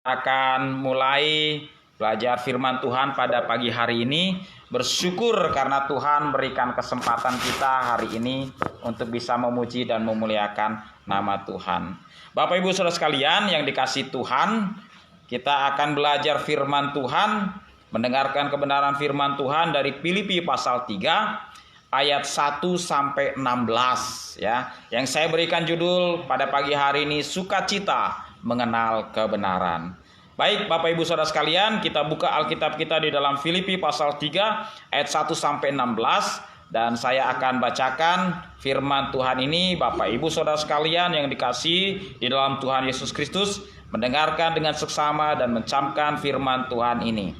Akan mulai belajar firman Tuhan pada pagi hari ini. Bersyukur karena Tuhan berikan kesempatan kita hari ini untuk bisa memuji dan memuliakan nama Tuhan. Bapak Ibu Saudara sekalian yang dikasihi Tuhan, kita akan belajar firman Tuhan, mendengarkan kebenaran firman Tuhan dari Filipi pasal 3 ayat 1 sampai 16 ya. Yang saya berikan judul pada pagi hari ini, sukacita mengenal kebenaran. Baik Bapak Ibu Saudara sekalian, kita buka Alkitab kita di dalam Filipi pasal 3 ayat 1 sampai 16 dan saya akan bacakan firman Tuhan ini. Bapak Ibu Saudara sekalian yang dikasihi di dalam Tuhan Yesus Kristus, mendengarkan dengan seksama dan mencamkan firman Tuhan ini.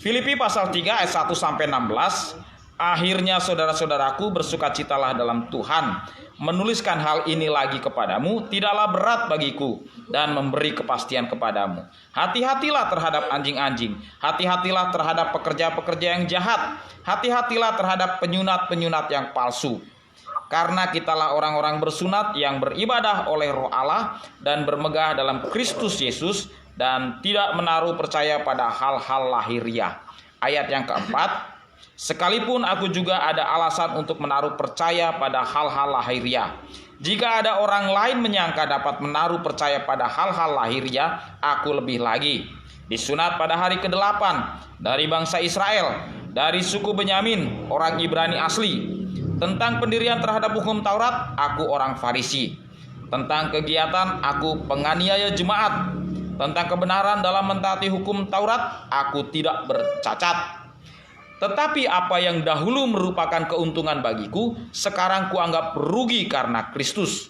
Filipi pasal 3 ayat 1 sampai 16. Akhirnya saudara-saudaraku, bersukacitalah dalam Tuhan. Menuliskan hal ini lagi kepadamu tidaklah berat bagiku dan memberi kepastian kepadamu. Hati-hatilah terhadap anjing-anjing, hati-hatilah terhadap pekerja-pekerja yang jahat, hati-hatilah terhadap penyunat-penyunat yang palsu. Karena kitalah orang-orang bersunat yang beribadah oleh Roh Allah dan bermegah dalam Kristus Yesus dan tidak menaruh percaya pada hal-hal lahiriah. Ayat yang keempat, sekalipun aku juga ada alasan untuk menaruh percaya pada hal-hal lahiriah. Jika ada orang lain menyangka dapat menaruh percaya pada hal-hal lahiriah, aku lebih lagi. Disunat pada hari ke-8 dari bangsa Israel, dari suku Benyamin, orang Ibrani asli. Tentang pendirian terhadap hukum Taurat, aku orang Farisi. Tentang kegiatan, aku penganiaya jemaat. Tentang kebenaran dalam mentaati hukum Taurat, aku tidak bercacat. Tetapi apa yang dahulu merupakan keuntungan bagiku, sekarang kuanggap rugi karena Kristus.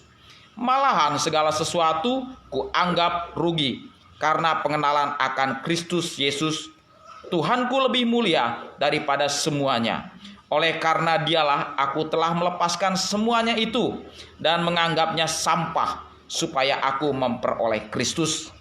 Malahan segala sesuatu kuanggap rugi karena pengenalan akan Kristus Yesus, Tuhanku lebih mulia daripada semuanya. Oleh karena dialah aku telah melepaskan semuanya itu dan menganggapnya sampah, supaya aku memperoleh Kristus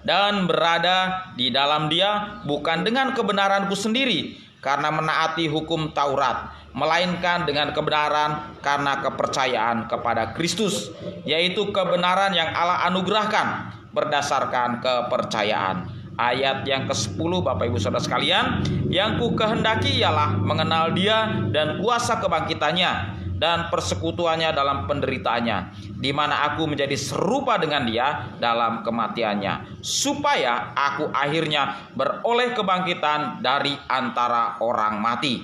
dan berada di dalam Dia, bukan dengan kebenaranku sendiri karena menaati hukum Taurat, melainkan dengan kebenaran karena kepercayaan kepada Kristus, yaitu kebenaran yang Allah anugerahkan berdasarkan kepercayaan. Ayat yang ke-10 Bapak Ibu Saudara sekalian, yang ku kehendaki ialah mengenal Dia dan kuasa kebangkitannya dan persekutuannya dalam penderitaannya, di mana aku menjadi serupa dengan Dia dalam kematiannya, supaya aku akhirnya beroleh kebangkitan dari antara orang mati.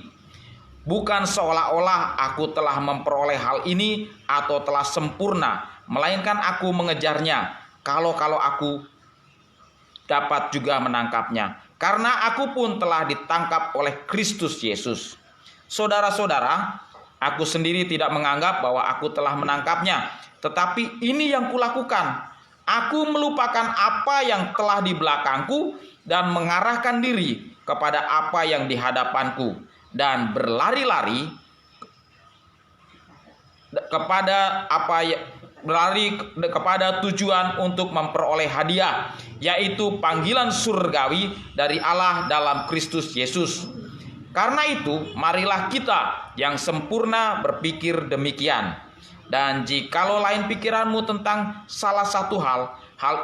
Bukan seolah-olah aku telah memperoleh hal ini atau telah sempurna, melainkan aku mengejarnya, kalau aku dapat juga menangkapnya, karena aku pun telah ditangkap oleh Kristus Yesus. Saudara-saudara, aku sendiri tidak menganggap bahwa aku telah menangkapnya, tetapi ini yang kulakukan. Aku melupakan apa yang telah di belakangku dan mengarahkan diri kepada apa yang di hadapanku, dan berlari-lari kepada tujuan untuk memperoleh hadiah, yaitu panggilan surgawi dari Allah dalam Kristus Yesus. Karena itu, marilah kita yang sempurna berpikir demikian. Dan jikalau lain pikiranmu tentang salah satu hal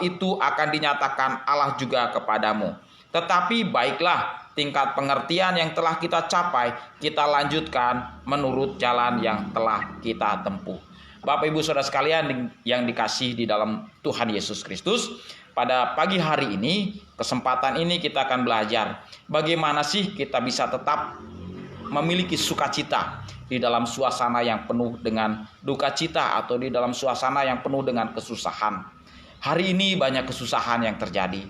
itu akan dinyatakan Allah juga kepadamu. Tetapi baiklah, tingkat pengertian yang telah kita capai, kita lanjutkan menurut jalan yang telah kita tempuh. Bapak Ibu Saudara sekalian yang dikasihi di dalam Tuhan Yesus Kristus, pada pagi hari ini, kesempatan ini kita akan belajar bagaimana sih kita bisa tetap memiliki sukacita di dalam suasana yang penuh dengan duka cita atau di dalam suasana yang penuh dengan kesusahan. Hari ini banyak kesusahan yang terjadi.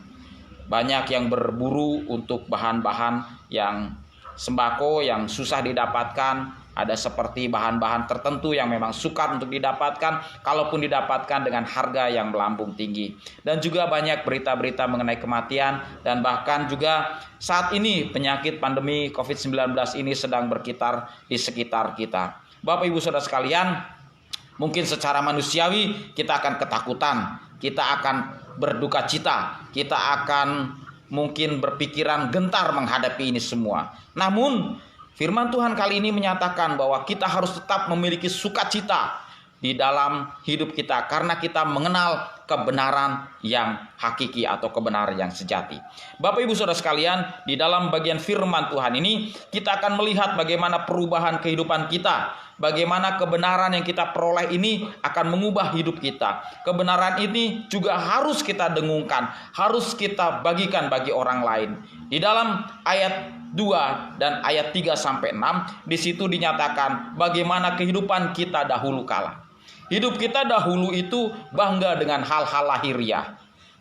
Banyak yang berburu untuk bahan-bahan yang sembako yang susah didapatkan. Ada seperti bahan-bahan tertentu yang memang sukar untuk didapatkan, kalaupun didapatkan dengan harga yang melambung tinggi. Dan juga banyak berita-berita mengenai kematian, dan bahkan juga saat ini penyakit pandemi COVID-19 ini sedang berkitar di sekitar kita. Bapak Ibu Saudara sekalian, mungkin secara manusiawi kita akan ketakutan, kita akan berduka cita, kita akan mungkin berpikiran gentar menghadapi ini semua. Namun firman Tuhan kali ini menyatakan bahwa kita harus tetap memiliki sukacita di dalam hidup kita, karena kita mengenal kebenaran yang hakiki atau kebenaran yang sejati. Bapak Ibu Saudara sekalian, di dalam bagian firman Tuhan ini kita akan melihat bagaimana perubahan kehidupan kita. Bagaimana kebenaran yang kita peroleh ini akan mengubah hidup kita. Kebenaran ini juga harus kita dengungkan, harus kita bagikan bagi orang lain. Di dalam ayat 2 dan ayat 3 sampai 6, di situ dinyatakan bagaimana kehidupan kita dahulu kala. Hidup kita dahulu itu bangga dengan hal-hal lahiriah.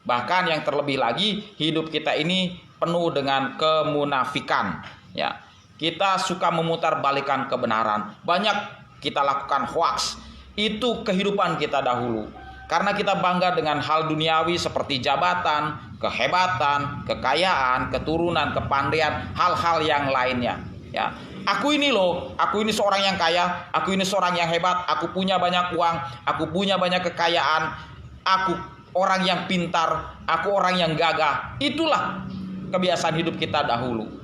Bahkan yang terlebih lagi, hidup kita ini penuh dengan kemunafikan, ya. Kita suka memutarbalikkan kebenaran. Banyak kita lakukan hoaks. Itu kehidupan kita dahulu. Karena kita bangga dengan hal duniawi seperti jabatan, kehebatan, kekayaan, keturunan, kepandaian, hal-hal yang lainnya. Ya, aku ini loh, aku ini seorang yang kaya, aku ini seorang yang hebat, aku punya banyak uang, aku punya banyak kekayaan, aku orang yang pintar, aku orang yang gagah. Itulah kebiasaan hidup kita dahulu.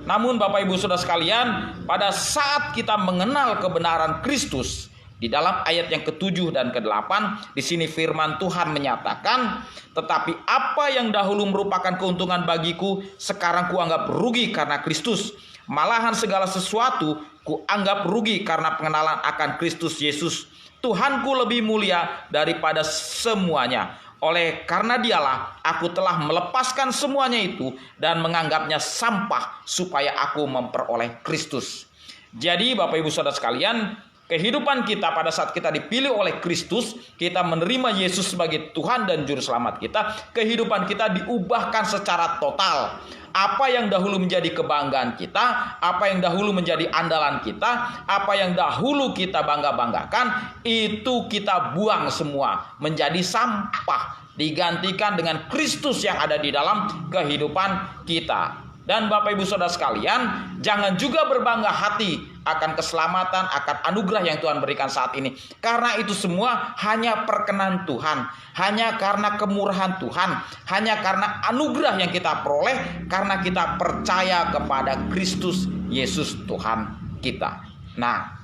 Namun Bapak Ibu Saudara sekalian, pada saat kita mengenal kebenaran Kristus, di dalam ayat yang ke-7 dan ke-8, di sini firman Tuhan menyatakan, tetapi apa yang dahulu merupakan keuntungan bagiku, sekarang kuanggap rugi karena Kristus. Malahan segala sesuatu kuanggap rugi karena pengenalan akan Kristus Yesus. Tuhanku lebih mulia daripada semuanya. Oleh karena dialah aku telah melepaskan semuanya itu dan menganggapnya sampah supaya aku memperoleh Kristus. Jadi Bapak Ibu Saudara sekalian, kehidupan kita pada saat kita dipilih oleh Kristus, kita menerima Yesus sebagai Tuhan dan Juru Selamat kita, kehidupan kita diubahkan secara total. Apa yang dahulu menjadi kebanggaan kita, apa yang dahulu menjadi andalan kita, apa yang dahulu kita bangga-banggakan, itu kita buang semua menjadi sampah, digantikan dengan Kristus yang ada di dalam kehidupan kita. Dan Bapak Ibu Saudara sekalian, jangan juga berbangga hati akan keselamatan, akan anugerah yang Tuhan berikan saat ini. Karena itu semua hanya perkenan Tuhan, hanya karena kemurahan Tuhan, hanya karena anugerah yang kita peroleh, karena kita percaya kepada Kristus Yesus Tuhan kita. Nah,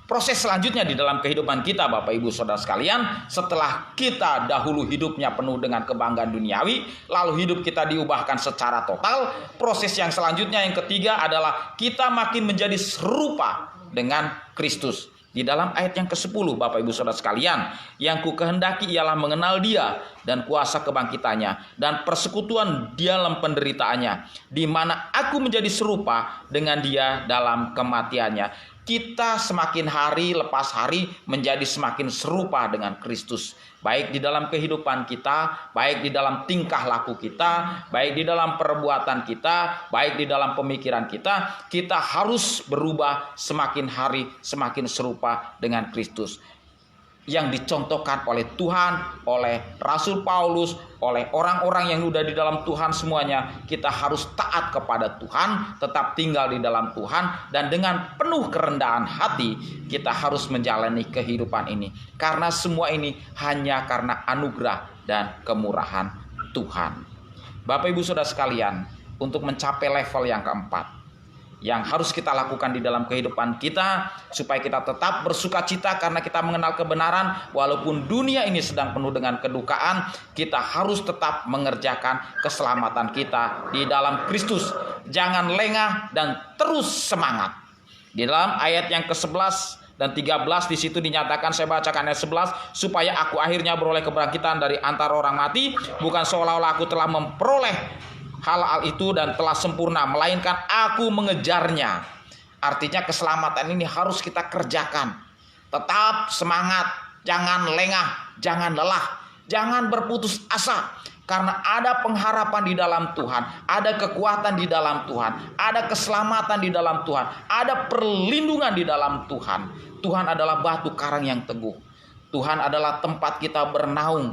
proses selanjutnya di dalam kehidupan kita Bapak Ibu Saudara sekalian, setelah kita dahulu hidupnya penuh dengan kebanggaan duniawi, lalu hidup kita diubahkan secara total, proses yang selanjutnya yang ketiga adalah kita makin menjadi serupa dengan Kristus. Di dalam ayat yang ke-10 Bapak Ibu Saudara sekalian, yang ku kehendaki ialah mengenal Dia dan kuasa kebangkitannya dan persekutuan Dia dalam penderitaannya, di mana aku menjadi serupa dengan Dia dalam kematiannya. Kita semakin hari lepas hari menjadi semakin serupa dengan Kristus. Baik di dalam kehidupan kita, baik di dalam tingkah laku kita, baik di dalam perbuatan kita, baik di dalam pemikiran kita, kita harus berubah semakin hari semakin serupa dengan Kristus. Yang dicontohkan oleh Tuhan, oleh Rasul Paulus, oleh orang-orang yang sudah di dalam Tuhan semuanya. Kita harus taat kepada Tuhan, tetap tinggal di dalam Tuhan, dan dengan penuh kerendahan hati kita harus menjalani kehidupan ini. Karena semua ini hanya karena anugerah dan kemurahan Tuhan. Bapak Ibu Saudara sekalian, untuk mencapai level yang keempat, yang harus kita lakukan di dalam kehidupan kita, supaya kita tetap bersukacita karena kita mengenal kebenaran, walaupun dunia ini sedang penuh dengan kedukaan, kita harus tetap mengerjakan keselamatan kita di dalam Kristus. Jangan lengah dan terus semangat. Di dalam ayat yang ke-11 dan 13 di situ dinyatakan, saya bacakan ayat 11, supaya aku akhirnya beroleh kebangkitan dari antara orang mati, bukan seolah-olah aku telah memperoleh hal-hal itu dan telah sempurna, melainkan aku mengejarnya. Artinya keselamatan ini harus kita kerjakan. Tetap semangat, jangan lengah, jangan lelah, jangan berputus asa. Karena ada pengharapan di dalam Tuhan, ada kekuatan di dalam Tuhan, ada keselamatan di dalam Tuhan, ada perlindungan di dalam Tuhan. Tuhan adalah batu karang yang teguh. Tuhan adalah tempat kita bernaung.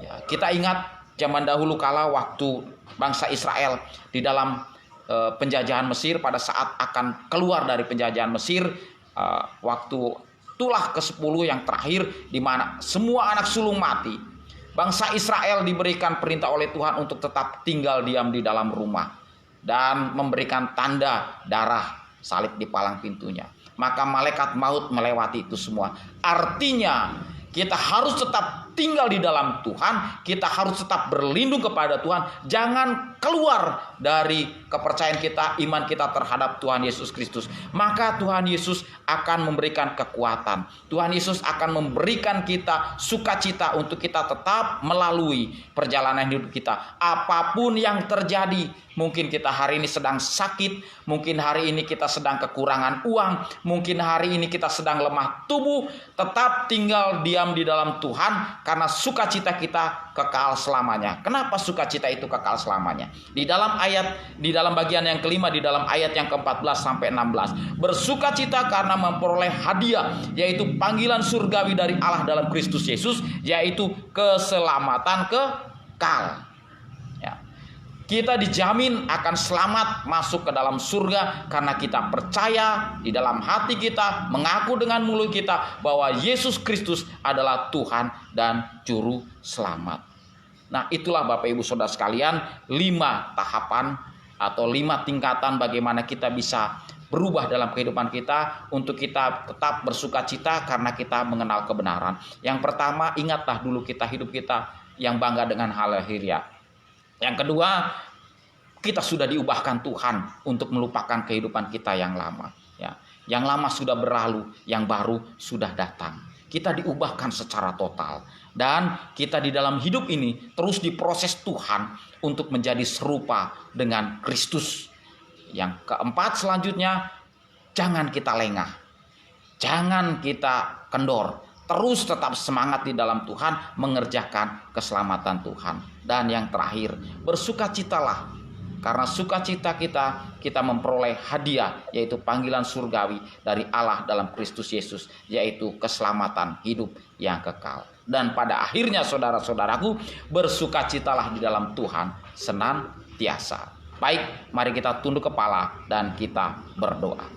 Ya, kita ingat zaman dahulu kala waktu bangsa Israel di dalam penjajahan Mesir, pada saat akan keluar dari penjajahan Mesir, waktu tulah ke-10 yang terakhir, di mana semua anak sulung mati. Bangsa Israel diberikan perintah oleh Tuhan untuk tetap tinggal diam di dalam rumah dan memberikan tanda darah salib di palang pintunya. Maka malaikat maut melewati itu semua. Artinya kita harus tetap tinggal di dalam Tuhan, kita harus tetap berlindung kepada Tuhan. Jangan keluar dari kepercayaan kita, iman kita terhadap Tuhan Yesus Kristus. Maka Tuhan Yesus akan memberikan kekuatan. Tuhan Yesus akan memberikan kita sukacita untuk kita tetap melalui perjalanan hidup kita. Apapun yang terjadi, mungkin kita hari ini sedang sakit, mungkin hari ini kita sedang kekurangan uang, mungkin hari ini kita sedang lemah tubuh, tetap tinggal diam di dalam Tuhan, karena sukacita kita kekal selamanya. Kenapa sukacita itu kekal selamanya? Di dalam bagian yang kelima, di dalam ayat yang ke-14 sampai 16. Bersukacita karena memperoleh hadiah, yaitu panggilan surgawi dari Allah dalam Kristus Yesus, yaitu keselamatan kekal. Kita dijamin akan selamat masuk ke dalam surga karena kita percaya di dalam hati kita, mengaku dengan mulut kita bahwa Yesus Kristus adalah Tuhan dan Juru Selamat. Nah, itulah Bapak Ibu Saudara sekalian, 5 tahapan atau 5 tingkatan bagaimana kita bisa berubah dalam kehidupan kita untuk kita tetap bersukacita karena kita mengenal kebenaran. Yang pertama, ingatlah dulu hidup kita yang bangga dengan hal lahiriah. Yang kedua, kita sudah diubahkan Tuhan untuk melupakan kehidupan kita yang lama. Yang lama sudah berlalu, yang baru sudah datang. Kita diubahkan secara total. Dan kita di dalam hidup ini terus diproses Tuhan untuk menjadi serupa dengan Kristus. Yang keempat selanjutnya, jangan kita lengah. Jangan kita kendor. Terus tetap semangat di dalam Tuhan, mengerjakan keselamatan Tuhan. Dan yang terakhir, bersukacitalah. Karena sukacita kita memperoleh hadiah, yaitu panggilan surgawi dari Allah dalam Kristus Yesus, yaitu keselamatan hidup yang kekal. Dan pada akhirnya saudara-saudaraku, bersukacitalah di dalam Tuhan senantiasa. Baik, mari kita tunduk kepala dan kita berdoa.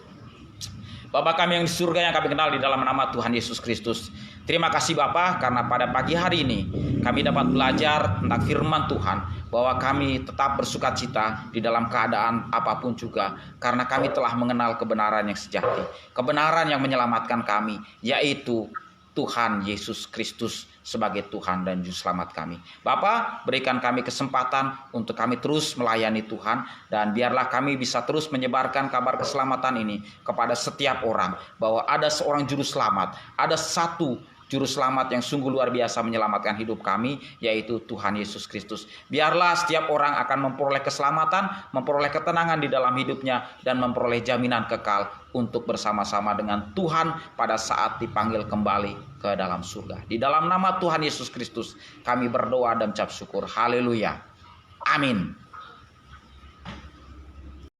Bapa kami yang di surga yang kami kenal di dalam nama Tuhan Yesus Kristus. Terima kasih Bapa karena pada pagi hari ini kami dapat belajar tentang firman Tuhan, bahwa kami tetap bersukacita di dalam keadaan apapun juga karena kami telah mengenal kebenaran yang sejati, kebenaran yang menyelamatkan kami, yaitu Tuhan Yesus Kristus sebagai Tuhan dan Juru Selamat kami. Bapa, berikan kami kesempatan untuk kami terus melayani Tuhan, dan biarlah kami bisa terus menyebarkan kabar keselamatan ini kepada setiap orang, bahwa ada seorang Juru Selamat, ada satu Juru Selamat yang sungguh luar biasa menyelamatkan hidup kami, yaitu Tuhan Yesus Kristus. Biarlah setiap orang akan memperoleh keselamatan, memperoleh ketenangan di dalam hidupnya, dan memperoleh jaminan kekal untuk bersama-sama dengan Tuhan pada saat dipanggil kembali ke dalam surga. Di dalam nama Tuhan Yesus Kristus kami berdoa dan ucap syukur. Haleluya. Amin.